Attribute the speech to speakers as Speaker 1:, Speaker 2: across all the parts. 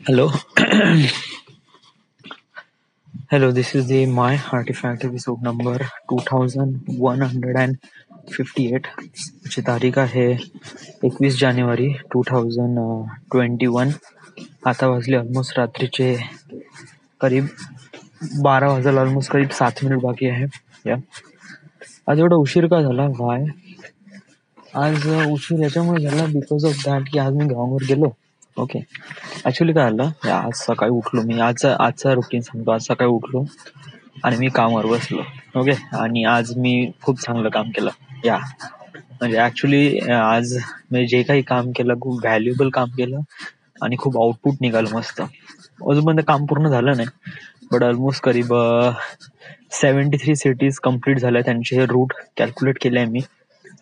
Speaker 1: Hello, hello. This is the My Artifact episode number 2158. ची तारीख आहे 21 जानेवारी 2021. आता वाजले ऑलमोस्ट रात्रीचे करीब 12 वाजायला ऑलमोस्ट करीब 7 मिनिट बाकी आहे. या आज एवढा उशीर का झाला? वाय? आज उशीर याच्यामुळे झाला बिकॉज ऑफ दॅट की आज मी ग्राउंडवर गेलो. ओके, ऍक्च्युली काय झालं, आज सकाळी उठलो मी. आजचा रुटीन सांगतो. आज सकाळी उठलो आणि मी कामावर बसलो. ओके, आणि आज मी खूप चांगलं काम केलं. या म्हणजे ऍक्च्युली आज मी जे काही काम केलं खूप व्हॅल्युएबल काम केलं आणि खूप आउटपुट निघालं मस्त. अजूनपर्यंत काम पूर्ण झालं नाही, बट ऑलमोस्ट करीब 73 सिटीज कम्प्लीट झाल्या. त्यांचे रूट कॅल्क्युलेट केले आहे मी.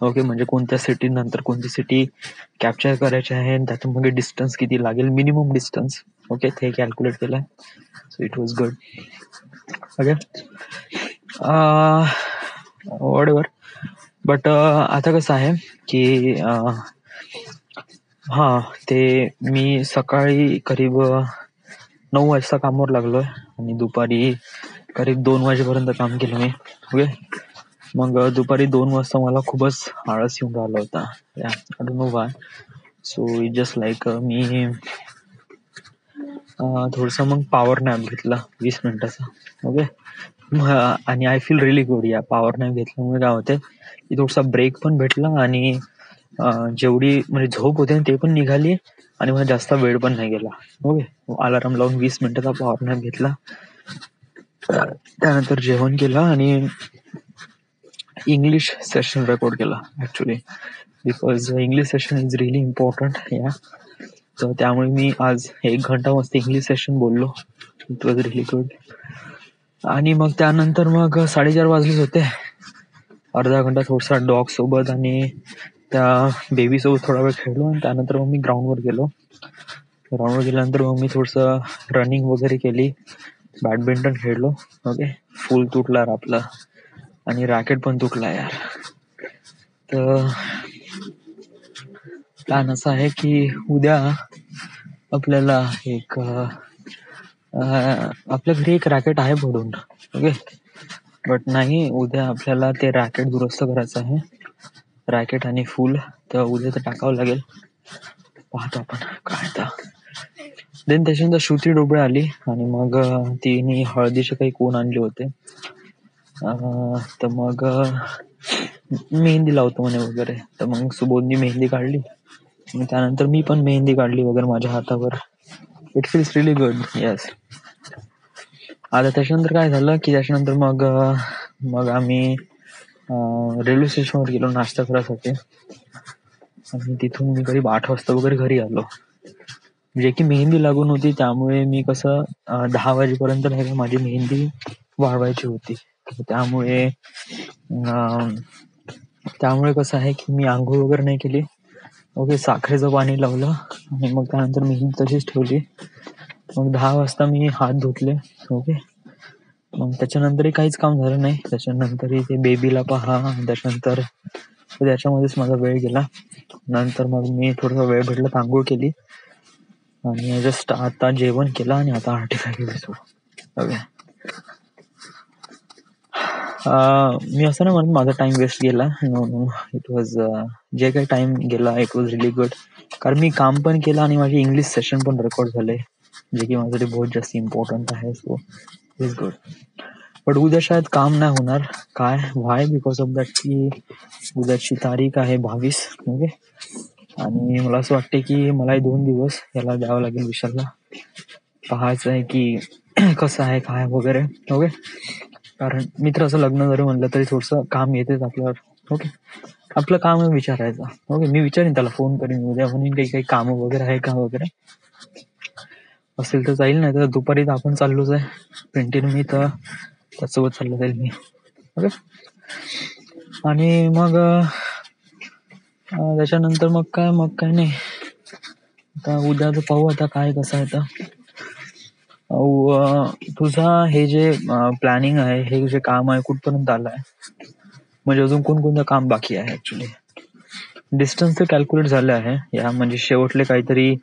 Speaker 1: ओके, म्हणजे कोणत्या सिटी नंतर कोणती सिटी कॅप्चर करायची आहे, त्यातून मग डिस्टन्स किती लागेल, मिनिमम डिस्टन्स. ओके, ते कॅल्क्युलेट केलं आहे. So it was good. Okay, whatever. But आता कसं आहे की ते मी सकाळी करीब 9 वाजता कामावर लागलोय आणि दुपारी करीब 2 वाजेपर्यंत काम केलं मी. ओके, मग दुपारी 2 वाजता मला खूपच आळस येऊन राहिला होता. I don't know why. So it just like मी थोडंसं मग पॉवर नॅप घेतला 20 मिनिटाचा. ओके, आणि आय फील रिली गुड. या पॉवर नॅप घेतल्यामुळे काय होते की थोडासा ब्रेक पण भेटला आणि जेवढी म्हणजे झोप होते ते पण निघाली आणि मला जास्त वेळ पण नाही गेला. ओके, अलार्म लावून 20 मिनिटाचा पॉवर नॅप घेतला. त्यानंतर जेवण केलं आणि इंग्लिश सेशन रेकॉर्ड केला actually, because English session is really important. या तर त्यामुळे मी आज 1 घंटा मस्त इंग्लिश सेशन बोललो. It was really good. आणि मग त्यानंतर मग 4:30 वाजलेच होते. अर्धा घंटा थोडासा डॉग सोबत आणि त्या बेबी सोबत थोडा वेळ खेळलो आणि त्यानंतर मग मी ग्राउंडवर गेलो. ग्राउंडवर गेल्यानंतर मग मी थोडंसं रनिंग वगैरे केली, बॅडमिंटन खेळलो. ओके, फुल तुटला आपला आणि रॅकेट पण तुटला यार. तर प्लॅन असा आहे की उद्या आपल्याला आपल्या घरी एक रॅकेट आहे पडून. ओके, बट नाही, उद्या आपल्याला ते रॅकेट दुरुस्त करायचं आहे. रॅकेट आणि फुल तर उद्या तर टाकावं लागेल. पाहतो आपण काय. तर देन त्याच्यानंतर श्रुती डोबळे आली आणि मग तिने हळदीचे काही कोण आणले होते. तर मग मेहंदी लावतो म्हणे वगैरे. तर मग सुबोधनी मेहंदी काढली आणि त्यानंतर मी पण मेहंदी काढली वगैरे माझ्या हातावर. It feels really good. Yes. आता त्याच्यानंतर काय झालं की त्याच्यानंतर मग आम्ही रेल्वे स्टेशनवर गेलो नाश्ता करायसाठी आणि तिथून मी करीब 8 वाजता वगैरे घरी आलो. जे की मेहंदी लागून होती त्यामुळे मी कसं 10 वाजेपर्यंत नाही का माझी मेहंदी वाळवायची होती. त्यामुळे कसं आहे की मी आंघोळ वगैरे नाही केली. ओके, साखरेचं पाणी लावलं आणि मग त्यानंतर मेहंदी तशीच ठेवली. मग 10 वाजता मी हात धुतले. ओके, मग त्याच्यानंतरही काहीच काम झालं नाही. त्याच्यानंतरही ते बेबीला पहा, त्याच्यानंतर त्याच्यामध्येच माझा वेळ गेला. नंतर मग मी थोडासा वेळ भेटला तर आंघोळ केली आणि जस्ट आता जेवण केलं आणि आता आर्टिफॅक्ट एपिसोड. ओके, मी असं नाही म्हणत माझा टाइम वेस्ट गेला. नो, इट वॉज जे काही टाइम गेला इट वॉज रिअली गुड. कारण मी काम पण केलं आणि माझे इंग्लिश सेशन पण रेकॉर्ड झाले, जे की माझ्यासाठी बहुत जास्त इम्पॉर्टंट आहे. So is good. बट उद्या शायद काम नाही होणार. काय? व्हाय? बिकॉज ऑफ दॅट की उद्याची तारीख आहे 22. ओके, आणि मला असं वाटते की मलाही 2 दिवस याला द्यावं लागेल विशालला. पाहायचं आहे की कसं आहे काय वगैरे. ओके, कारण मित्राचं लग्न जरी म्हणलं तरी थोडंसं काम येतेच आपल्यावर. ओके, आपलं काम विचारायचं. ओके, मी विचारेन त्याला, फोन करीन उद्या, म्हणून काही कामं वगैरे आहे का वगैरे. असेल तर जाईल, नाही तर दुपारी तर आपण चाललोच आहे. पेंटीन मी तर त्यासोबत चाललं जाईल मी. ओके, आणि मग त्याच्यानंतर मग काय नाही. आता उद्या तर पाहू आता काय कसं आहे. तर तुझा हे जे प्लॅनिंग आहे, हे जे काम आहे कुठपर्यंत आलं आहे? म्हणजे अजून कोणकोणतं काम बाकी आहे ऍक्च्युली? डिस्टन्स तर कॅल्क्युलेट झालं आहे या, म्हणजे शेवटले काहीतरी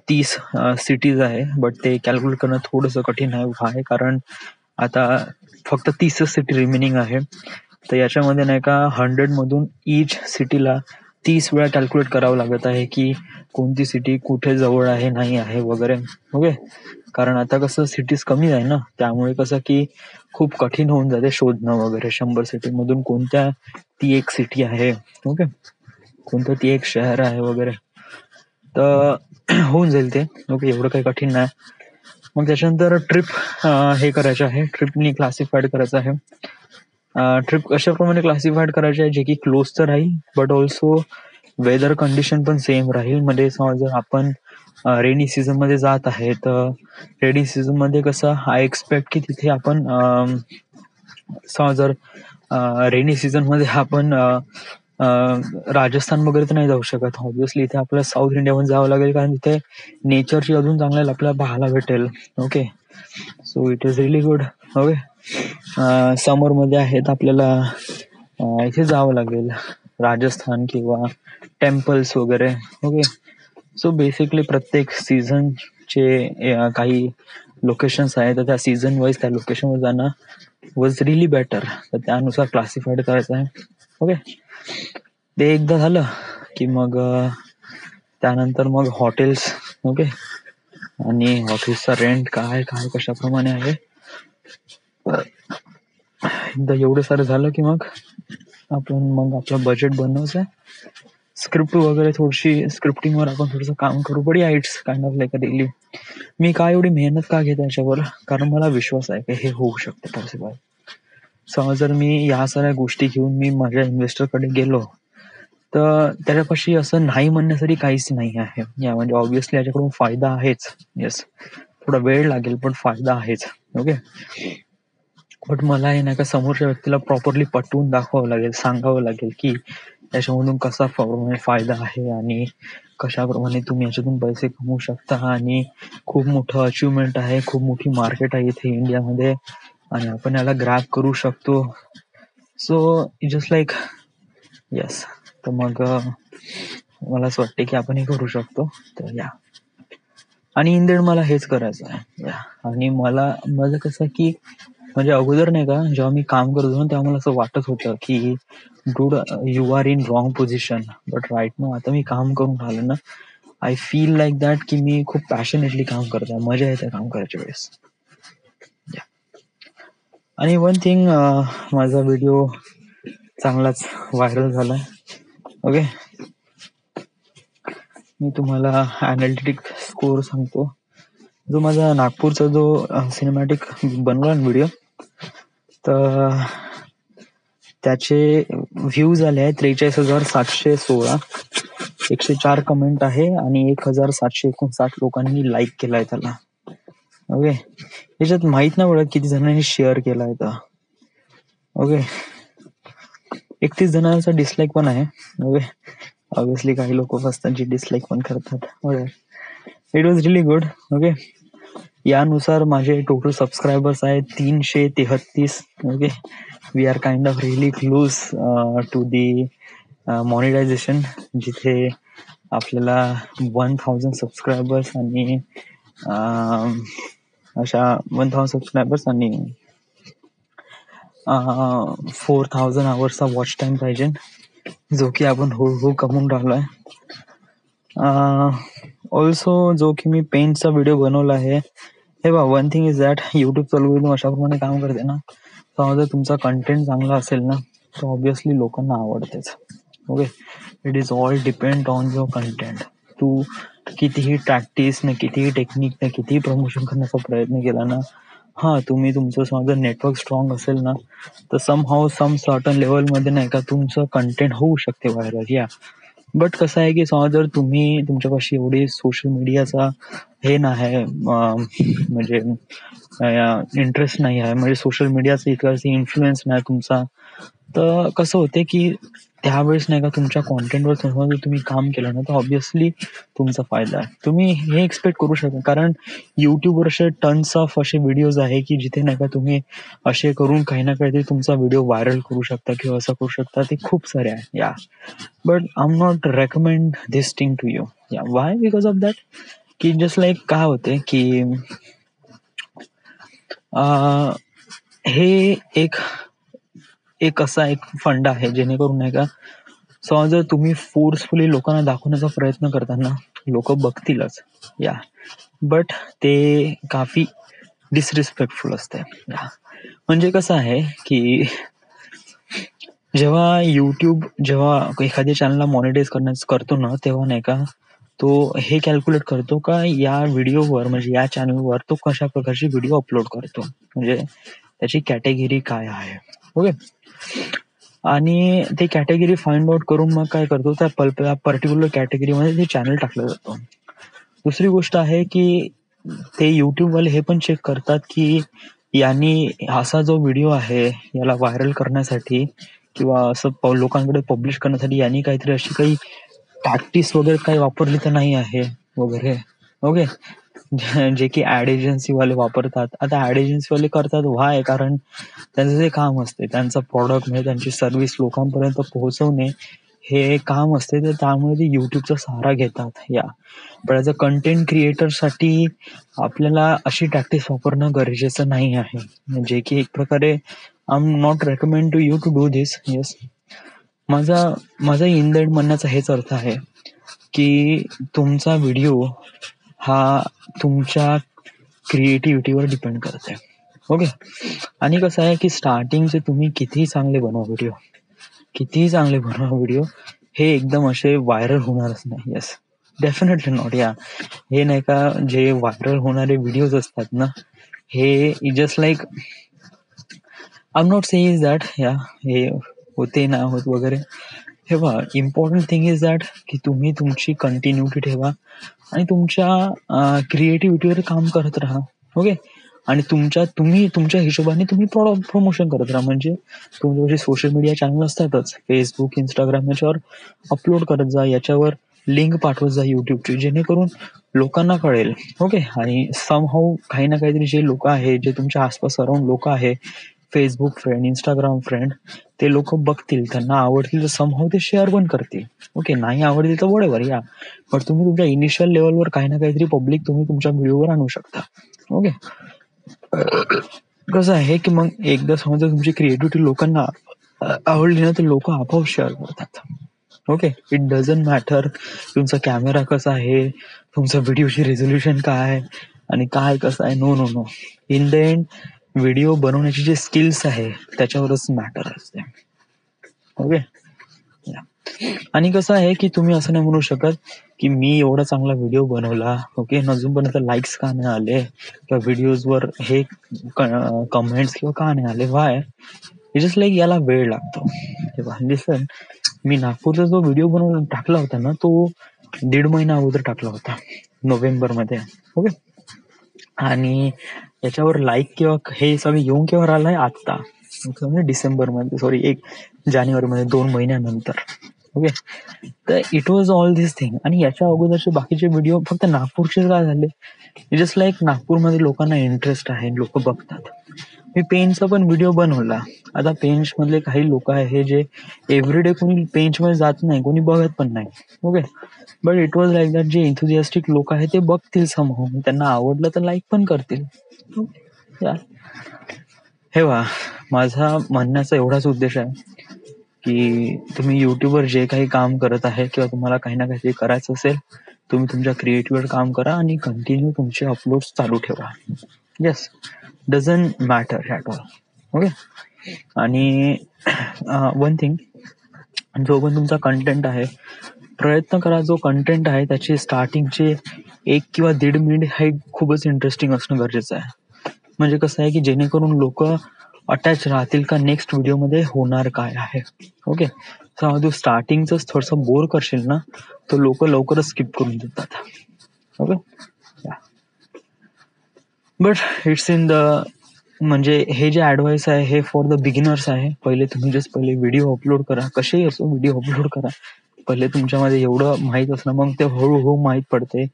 Speaker 1: 30 सिटीज आहे, बट ते कॅल्क्युलेट करणं थोडंसं कठीण आहे कारण आता फक्त 30 सिटी रिमेनिंग आहे. तर याच्यामध्ये नाही का 100 मधून ईच सिटीला 30 वेळा कॅल्क्युलेट करावं लागत आहे की कोणती सिटी कुठे जवळ आहे नाही आहे वगैरे. ओके, कारण आता कसं सिटीज कमी आहे ना, त्यामुळे कसं की खूप कठीण होऊन जाते शोधणं वगैरे 100 सिटी मधून कोणत्या ती एक सिटी आहे. ओके, कोणतं ती एक शहर आहे वगैरे. तर होऊन जाईल ते. ओके, एवढं काही कठीण नाही. मग त्याच्यानंतर ट्रिप हे करायचे आहे, ट्रिपनी क्लासिफाईड करायचं आहे. ट्रिप अशाप्रमाणे क्लासिफाईड करायचे आहे जे की क्लोज तर राहील बट ऑल्सो वेदर कंडिशन पण सेम राहील. म्हणजे समज जर आपण रेनी सीझन मध्ये जात आहे तर रेनी सीझन मध्ये कसं आय एक्सपेक्ट की तिथे आपण समज जर रेनी सीझन मध्ये आपण राजस्थान वगैरे तर नाही जाऊ शकत. ऑब्व्हियसली इथे आपल्याला साऊथ इंडियामध्ये जावं लागेल कारण तिथे नेचरची अजून चांगल्याला आपल्याला पाहायला भेटेल. Okay, so it is really good. Okay, summer मध्ये आहेत आपल्याला इथे जावं लागेल राजस्थान किंवा टेम्पल्स वगैरे. ओके, सो बेसिकली प्रत्येक सीझनचे काही लोकेशन्स आहेत तर त्या सीझन वाईज त्या लोकेशनवर जाणं वॉज रिअली बेटर. तर त्यानुसार क्लासिफाईड करायचं आहे. ओके, ते एकदा झालं की मग त्यानंतर मग हॉटेल्स. ओके, आणि हॉटेल्सचा रेंट काय काय कशाप्रमाणे आहे. एकदा एवढं सारं झालं की मग आपलं बजेट बनवायचं आहे. स्क्रिप्ट वगैरे थोडीशी स्क्रिप्टिंगवर आपण थोडंसं काम करू. But yeah it's kind of like a daily. मी काय एवढी मेहनत का घेत याच्यावर, कारण मला विश्वास आहे की हे होऊ शकते पॉसिबल. समज जर मी या साऱ्या गोष्टी घेऊन मी माझ्या इन्व्हेस्टरकडे गेलो तर त्याच्यापाशी असं नाही म्हणण्यासाठी काहीच नाही आहे. या म्हणजे ऑब्व्हियसली याच्याकडून फायदा आहेच. येस, थोडा वेळ लागेल पण फायदा आहेच. ओके, बट मला हे नाही का समोरच्या व्यक्तीला प्रॉपरली पटवून दाखवावं लागेल, सांगावं लागेल की याच्यामधून कसा फायदा आहे आणि कशाप्रमाणे तुम्ही याच्यातून पैसे कमवू शकता आणि खूप मोठं अचिव्हमेंट आहे, खूप मोठी मार्केट आहे इथे इंडियामध्ये आणि आपण याला ग्रॅब करू शकतो. So just like yes. तर मग मला असं वाटते की आपण हे करू शकतो. तर या, आणि इन देड मला हेच करायचं आहे. आणि माझं कसं की म्हणजे अगोदर नाही का जेव्हा मी काम करत होतो तेव्हा मला असं वाटत होतं की dude you are in wrong position. But right now आता मी काम करून राहिलो ना, आय फील लाईक दॅट की मी खूप पॅशनेटली काम करत आहे, मजा येते काम करायच्या वेळेस. आणि वन थिंग, माझा व्हिडिओ चांगलाच व्हायरल झालाय. ओके, मी तुम्हाला अनालिटिक स्कोर सांगतो. जो माझा नागपूरचा जो सिनेमॅटिक बनवला ना व्हिडिओ, तर त्याचे व्ह्यूज आले आहेत 43,716. 104 कमेंट आहे आणि 1,759 लोकांनी लाईक केलाय त्याला. ओके, याच्यात माहित नाही पडत किती जणांनी शेअर केलाय तर. ओके, 31 जणांचा डिसलाईक पण आहे. ओके, ऑब्व्हियसली काही लोक असतात जे डिसलाईक पण करतात. It was really good. Okay, यानुसार माझे टोटल सबस्क्रायबर्स आहेत 333. Okay, we are kind of really close to the monetization, जिथे आपल्याला 1000 सबस्क्रायबर्स आणि अशा 1000 सबस्क्रायबर्स आणि 4000 आवर्सचा वॉच टाइम पाहिजे, जो की आपण हळूहळू कमवून राहिलोय. ऑल्सो जो की मी पेंटचा व्हिडिओ बनवला आहे. हे बघा, वन थिंग इज दॅट युट्यूबचं अल्गोरिदम अशाप्रमाणे काम करते ना, समजा जर तुमचा कंटेंट चांगला असेल ना तर ऑब्व्हियसली लोकांना आवडतेच. Okay, it is all depend on your content. तू कितीही प्रॅक्टिस ना, कितीही टेक्निक ना, कितीही प्रमोशन करण्याचा प्रयत्न केला ना, तुम्ही तुमचं समजा नेटवर्क स्ट्रॉंग असेल ना तर सम सर्टन लेवलमध्ये नाही का तुमचं कंटेंट होऊ शकते व्हायरल. या, बट कसं आहे की समजा जर तुम्ही तुमच्यापाशी एवढी सोशल मीडियाचा हे नाही म्हणजे इंटरेस्ट नाही आहे, म्हणजे सोशल मीडियाचा इतका इन्फ्लुएन्स नाही तुमचा, तर कसं होते की त्यावेळेस नाही का तुमच्या कॉन्टेंटवर जर तुम्ही काम केलं ना तर ऑब्व्हियसली तुमचा फायदा आहे. तुम्ही हे एक्सपेक्ट करू शकता, कारण युट्यूबवर असे टन्स ऑफ असे व्हिडिओज आहे की जिथे नाही का तुम्ही असे करून काही ना काहीतरी तुमचा व्हिडिओ व्हायरल करू शकता किंवा असं करू शकता. ते खूप सारे आहे. Yeah, but I am not recommend this thing to you. Yeah, why? Because of that की जस्ट लाईक काय होते की हे एक एक असा एक फंड आहे जेणेकरून नाही का, समजा जर तुम्ही फोर्सफुली लोकांना दाखवण्याचा प्रयत्न करताना लोक बघतीलच या, बट ते काफी डिसरिस्पेक्टफुल असते या. म्हणजे कसं आहे की जेव्हा युट्यूब जेव्हा एखाद्या चॅनलला मॉनिटाईज करतो ना, तेव्हा नाही का तो हे कॅल्क्युलेट करतो का या व्हिडिओवर म्हणजे या चॅनलवर तो कशा प्रकारची व्हिडिओ अपलोड करतो, म्हणजे त्याची कॅटेगरी काय आहे. ओके. आणि ते कॅटेगरी फाइंड आउट करून मग काय करतो, त्या पर्टिक्युलर कॅटेगरीमध्ये ते चॅनल टाकलं जातं. दुसरी गोष्ट आहे की ते युट्यूबवाले हे पण चेक करतात की यांनी असा जो व्हिडिओ आहे याला व्हायरल करण्यासाठी किंवा असं लोकांकडे पब्लिश करण्यासाठी यांनी काहीतरी अशी काही टॅक्टिक्स वगैरे काही वापरली तर नाही आहे वगैरे. ओके. जे की ऍड एजन्सीवाले वापरतात. आता ऍड एजन्सीवाले करतात व्हाय, कारण त्यांचं जे काम असते, त्यांचं प्रॉडक्ट म्हणजे त्यांची सर्व्हिस लोकांपर्यंत पोहोचवणे हे काम असते, तर त्यामुळे ते युट्यूबचा सहारा घेतात या. पण ॲज अ कंटेंट क्रिएटरसाठी आपल्याला अशी टॅक्टिक्स वापरणं गरजेचं नाही आहे, जे की एक प्रकारे I am not recommend to you to do this. Yes, माझा इन द एंड म्हणण्याचा हेच अर्थ आहे की तुमचा व्हिडिओ हा तुमच्या क्रिएटिव्हिटीवर डिपेंड करते. ओके. आणि कसं आहे की स्टार्टिंगचे तुम्ही कितीही चांगले बनवा व्हिडिओ, कितीही चांगले बनवा व्हिडिओ, हे एकदम असे व्हायरल होणारच नाही. Yes, definitely not. या हे नाही का, जे व्हायरल होणारे व्हिडिओज असतात ना, हे just like I am not saying that या हे होते ना होत वगैरे. हे बघा, इम्पॉर्टंट थिंग इज दॅट की तुम्ही तुमची कंटिन्युटी ठेवा आणि तुमच्या क्रिएटिव्हिटीवर काम करत राहा. ओके. आणि तुम्ही तुमच्या हिशोबाने तुम्ही प्रमोशन करत राहा. म्हणजे तुमचे सोशल मीडिया चॅनल असतातच, फेसबुक, इंस्टाग्राम, याच्यावर अपलोड करत जा, याच्यावर लिंक पाठवत जा युट्यूबची, जेणेकरून लोकांना कळेल. ओके. आणि समहाऊ काही ना काहीतरी जे लोक आहे, जे तुमच्या आसपास अराउंड लोक आहे, फेसबुक फ्रेंड, इंस्टाग्राम फ्रेंड, ते लोक बघतील, त्यांना आवडतील तर समहाऊ ते शेअर पण करतील. ओके. नाही आवडतील तर वडेवर या, पण तुम्ही तुमच्या इनिशियल लेवलवर काही ना काहीतरी पब्लिक तुम्ही तुमच्या व्हिडिओवर आणू शकता. ओके. कसं आहे की मग एकदा समजा तुमची क्रिएटिव्हिटी लोकांना आवडली ना, तर लोक आपोआप शेअर करतात. ओके. इट डझंट मॅटर तुमचा कॅमेरा कसा आहे, तुमचा व्हिडिओची रेझोल्युशन काय आणि काय कसं आहे. No no no. In the end video बनवण्याची जे स्किल्स आहे त्याच्यावरच मॅटर असते. ओके. आणि कसं आहे की तुम्ही असं नाही म्हणू शकत की मी एवढा चांगला व्हिडिओ बनवला, ओके, अजूनपर्यंत लाईक्स का नाही आले किंवा व्हिडिओजवर हे कमेंट्स किंवा का नाही आले. व्हाय? जस्ट लाईक याला वेळ लागतो. लिसन, मी नागपूरचा जो व्हिडिओ बनवून टाकला होता ना, तो 1.5 महिना अगोदर टाकला होता, नोव्हेंबरमध्ये. ओके. आणि याच्यावर लाईक किंवा हे सगळे येऊन केव्हा आलाय, आत्ता म्हणजे डिसेंबरमध्ये, सॉरी 1 जानेवारीमध्ये, 2 महिन्यानंतर. ओके. तर it was all this thing. आणि याच्या अगोदरचे बाकीचे व्हिडिओ फक्त नागपूरचे काय झाले, जस्ट लाईक नागपूरमध्ये लोकांना इंटरेस्ट आहे, लोक बघतात. मी पेंचचा पण व्हिडिओ बनवला. आता पेंच मधले काही लोक आहे जे एव्हरीडे कोणी पेंच मध्ये जात नाही, कोणी बघत पण नाही. Okay. But it was like that, जे एन्थुझियास्टिक लोक आहे ते बघतील, समहाऊ त्यांना आवडलं तर लाईक पण करतील. हे वा, माझा म्हणण्याचा एवढाच उद्देश आहे की तुम्ही युट्यूबवर जे काही काम करत आहे किंवा तुम्हाला काही ना काही करायचं असेल, तुम्ही तुमच्या क्रिएटिव्हवर काम करा आणि कंटिन्यू तुमचे अपलोड चालू ठेवा. Yes, doesn't matter at all. Okay. आणि वन थिंग, जो पण तुमचा कंटेंट आहे, प्रयत्न करा जो कंटेंट आहे त्याचे स्टार्टिंगचे 1 किंवा 1.5 मिनिट हे खूपच इंटरेस्टिंग असणं गरजेचं आहे. म्हणजे कसं आहे की जेणेकरून लोक अटॅच राहतील का नेक्स्ट व्हिडिओमध्ये होणार काय आहे. ओके. तर तू स्टार्टिंगच थोडंसं बोर करशील ना, तर लोक लवकरच स्किप करून देतात. Okay. But it's in the, म्हणजे हे जे ॲडवाईस आहे हे फॉर द बिगिनर्स आहे. पहिले व्हिडिओ अपलोड करा, कसेही असो व्हिडिओ अपलोड करा. पहिले तुमच्यामध्ये एवढं माहीत असणं, मग ते हळूहळू माहीत पडते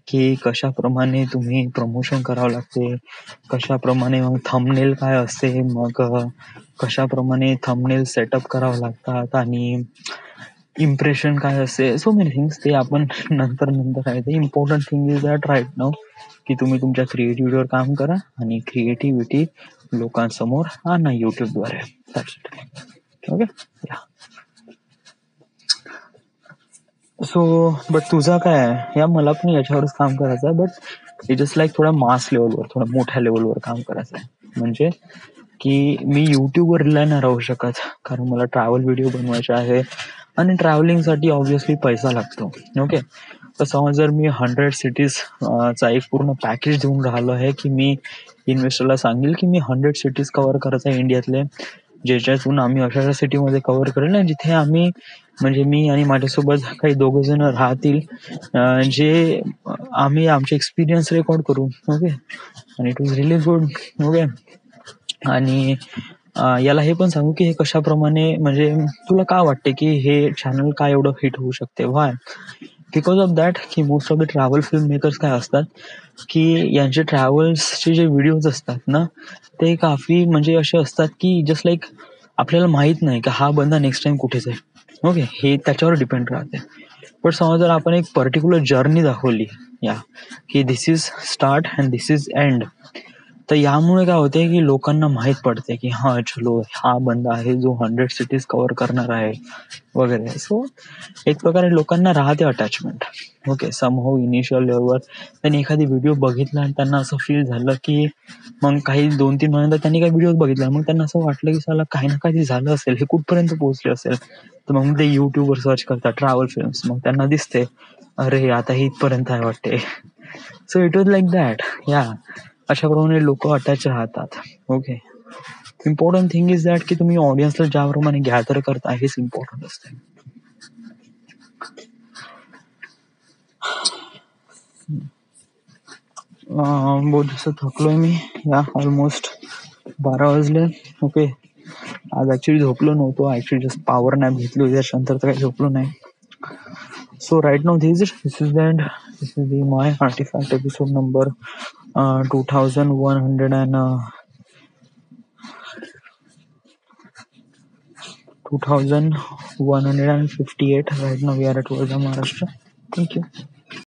Speaker 1: की कशाप्रमाणे तुम्ही प्रमोशन करावं लागते, कशाप्रमाणे मग थंबनेल काय असते, मग कशाप्रमाणे थंबनेल सेटअप करावं लागतात, आणि इम्प्रेशन काय असते, सो मेनी थिंग्स, ते आपण नंतर आहे. ते important thing is that right नाव की तुम्ही तुमच्या क्रिएटिव्हिटीवर काम करा आणि क्रिएटिव्हिटी लोकांसमोर आणा युट्यूबद्वारे. ओके. सो बट तुझा काय आहे, या मला पण याच्यावरच काम करायचं आहे, बट इट जस्ट लाईक थोडा मास लेवलवर, थोडा मोठ्या लेवलवर काम करायचं आहे. म्हणजे की मी युट्यूबवर रिलाय नाही राहू शकत, कारण मला ट्रॅव्हल व्हिडिओ बनवायचे आहे आणि ट्रॅव्हलिंगसाठी ऑब्व्हियसली पैसा लागतो. ओके. तर समज जर मी 100 सिटीज चा एक पूर्ण पॅकेज देऊन राहिलो आहे, की मी इन्व्हेस्टरला सांगेल की मी 100 सिटीज कव्हर करायचं आहे इंडियातले, ज्याच्यातून आम्ही अशा सिटीमध्ये कव्हर करेल ना जिथे आम्ही, म्हणजे मी आणि माझ्यासोबत काही दोघं जण राहतील, जे आम्ही आमचे एक्सपिरियन्स रेकॉर्ड करू. ओके. आणि it was really good. Okay. आणि याला हे पण सांगू की हे कशाप्रमाणे, म्हणजे तुला काय वाटते की हे चॅनल काय एवढं हिट होऊ शकते. व्हाय? बिकॉज ऑफ दॅट की most of the travel film makers काय असतात की यांचे ट्रॅव्हल्सचे जे व्हिडिओज असतात ना, ते काफी म्हणजे असे असतात की जस्ट लाईक आपल्याला माहित नाही की हा बंदा नेक्स्ट टाइम कुठे जाईल. ओके. हे त्याच्यावर डिपेंड राहते. पण समज जर आपण एक पर्टिक्युलर जर्नी दाखवली या की this is start and this is end, तर यामुळे काय होते की लोकांना माहित पडते की हा चलो हा बंदा आहे जो 100 सिटीज कव्हर करणार आहे वगैरे. सो एक प्रकारे लोकांना राहते अटॅचमेंट. ओके. समहाऊ इनिशियल लेवलवर त्यांनी एखादी व्हिडिओ बघितला आणि त्यांना असं फील झालं की मग काही 2-3 महिन्यानंतर त्यांनी काही व्हिडिओ बघितला, मग त्यांना असं वाटलं की साला काही ना काही झालं असेल, हे कुठपर्यंत पोहोचले असेल. तर मग ते युट्यूबवर सर्च करतात ट्रॅव्हल फिल्म्स, मग त्यांना दिसते अरे आता हे इथपर्यंत आहे वाटते. So it was like that. या अशाप्रमाणे लोक अटॅच राहतात. Okay. Important thing is that की तुम्ही ऑडियन्सला ज्याप्रमाणे गॅदर करता हेच इम्पॉर्टंट असते. बहुत दिवस थकलोय मी. या ऑलमोस्ट 12 वाजले. ओके. आज ऍक्च्युली झोपलो नव्हतो, ऍक्च्युली जस्ट पॉवर नॅप घेतली होती, त्याच्यानंतर तर काही झोपलो नाही. So right now this is the end. This is the my artifact episode number 2100 and 2158. Right now we are at Maharashtra. Thank you.